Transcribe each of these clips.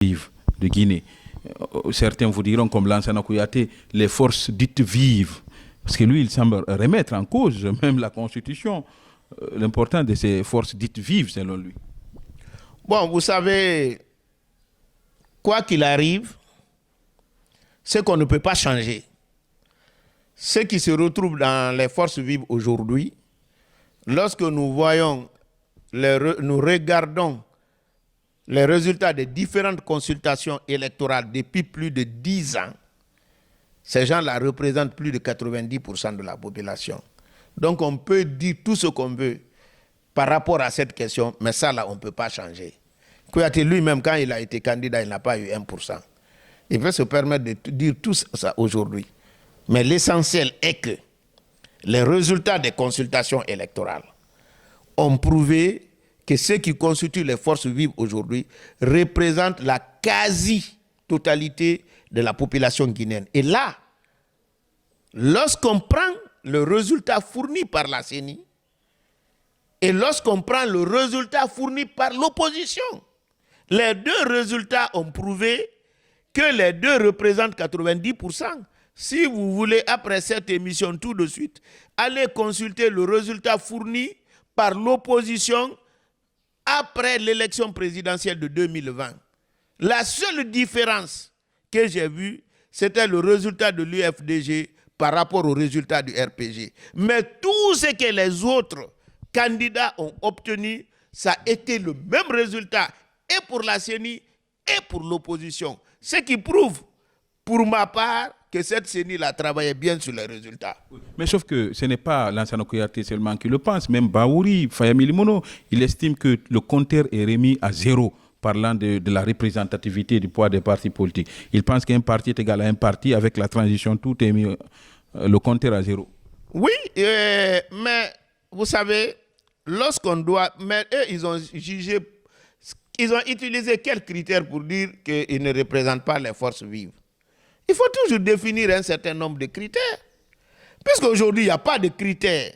vives de Guinée. Certains vous diront, comme Lansana Kouyaté, les forces dites vives. Parce que lui, il semble remettre en cause même la Constitution, l'importance de ces forces dites vives, selon lui. Bon, vous savez, quoi qu'il arrive, ce qu'on ne peut pas changer, ce qui se retrouve dans les forces vives aujourd'hui, lorsque nous voyons, nous regardons les résultats des différentes consultations électorales depuis plus de 10 ans, ces gens-là représentent plus de 90% de la population. Donc on peut dire tout ce qu'on veut par rapport à cette question, mais ça là, on ne peut pas changer. Kouyaté lui-même, quand il a été candidat, il n'a pas eu 1%. Il peut se permettre de dire tout ça aujourd'hui. Mais l'essentiel est que les résultats des consultations électorales ont prouvé que ceux qui constituent les forces vives aujourd'hui représentent la quasi-totalité de la population guinéenne. Et là, lorsqu'on prend le résultat fourni par la CENI et lorsqu'on prend le résultat fourni par l'opposition, les deux résultats ont prouvé que les deux représentent 90%. Si vous voulez, après cette émission, tout de suite, allez consulter le résultat fourni par l'opposition après l'élection présidentielle de 2020. La seule différence que j'ai vue, c'était le résultat de l'UFDG par rapport au résultat du RPG. Mais tout ce que les autres candidats ont obtenu, ça a été le même résultat, et pour la CENI et pour l'opposition. Ce qui prouve, pour ma part, que cette CENI-là travaillait bien sur les résultats. Mais sauf que ce n'est pas Lansana Kouyaté seulement qui le pense, même Baouri, Fayami Limono, il estime que le compteur est remis à zéro, parlant de la représentativité du poids des partis politiques. Il pense qu'un parti est égal à un parti, avec la transition, tout est mis, le compteur à zéro. Oui, mais vous savez, lorsqu'on doit... Mais eux, ils ont jugé... Ils ont utilisé quels critères pour dire qu'ils ne représentent pas les forces vives? Il faut toujours définir un certain nombre de critères. Puisqu'aujourd'hui, il n'y a pas de critères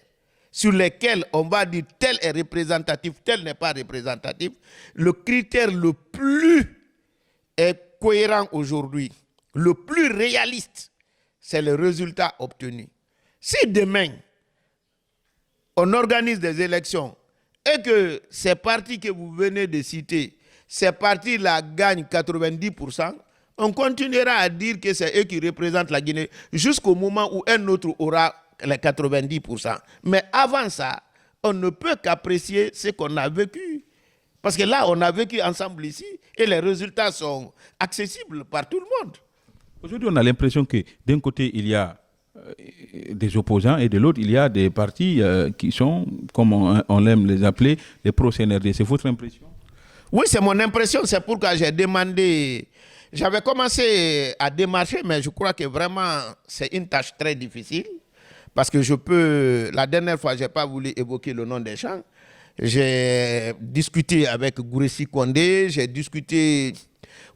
sur lesquels on va dire tel est représentatif, tel n'est pas représentatif. Le critère le plus cohérent aujourd'hui, le plus réaliste, c'est le résultat obtenu. Si demain, on organise des élections et que ces partis que vous venez de citer, ces partis-là gagnent 90%, on continuera à dire que c'est eux qui représentent la Guinée jusqu'au moment où un autre aura les 90%. Mais avant ça, on ne peut qu'apprécier ce qu'on a vécu. Parce que là, on a vécu ensemble ici et les résultats sont accessibles par tout le monde. Aujourd'hui, on a l'impression que d'un côté, il y a des opposants et de l'autre, il y a des partis qui sont, comme on aime les appeler, les pro-CNRD. C'est votre impression? Oui, c'est mon impression. C'est pourquoi j'ai demandé... J'avais commencé à démarcher, mais je crois que vraiment, c'est une tâche très difficile. Parce que je peux... La dernière fois, je n'ai pas voulu évoquer le nom des gens. J'ai discuté avec Gouressi Kondé, j'ai discuté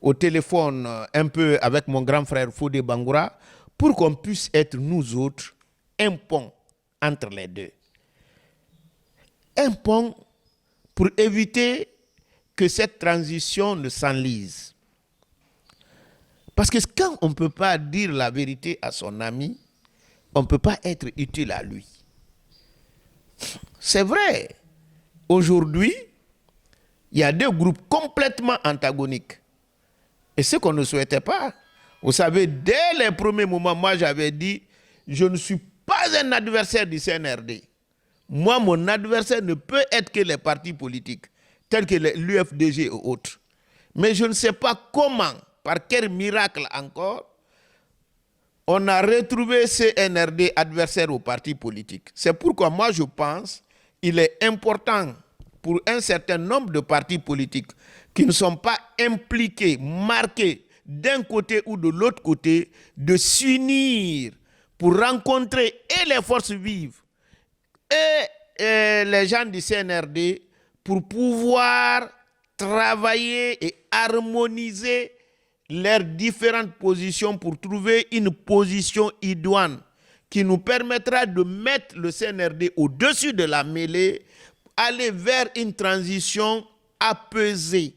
au téléphone un peu avec mon grand frère Fodé Bangoura, pour qu'on puisse être, nous autres, un pont entre les deux. Un pont pour éviter que cette transition ne s'enlise. Parce que quand on ne peut pas dire la vérité à son ami, on ne peut pas être utile à lui. C'est vrai. Aujourd'hui, il y a deux groupes complètement antagoniques. Et ce qu'on ne souhaitait pas. Vous savez, dès les premiers moments, moi j'avais dit, je ne suis pas un adversaire du CNRD. Moi, mon adversaire ne peut être que les partis politiques, tels que l'UFDG et autres. Mais je ne sais pas comment, par quel miracle encore, on a retrouvé ce NRD adversaire aux partis politiques. C'est pourquoi moi je pense qu'il est important pour un certain nombre de partis politiques qui ne sont pas impliqués, marqués d'un côté ou de l'autre côté, de s'unir pour rencontrer et les forces vives et les gens du CNRD pour pouvoir travailler et harmoniser leurs différentes positions pour trouver une position idoine qui nous permettra de mettre le CNRD au-dessus de la mêlée, aller vers une transition apaisée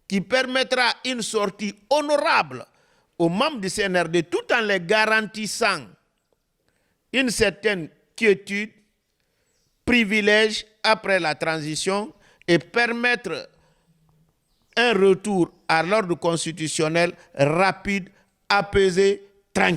qui permettra une sortie honorable aux membres du CNRD tout en les garantissant une certaine quiétude, privilège après la transition et permettre un retour à l'ordre constitutionnel rapide, apaisé, tranquille.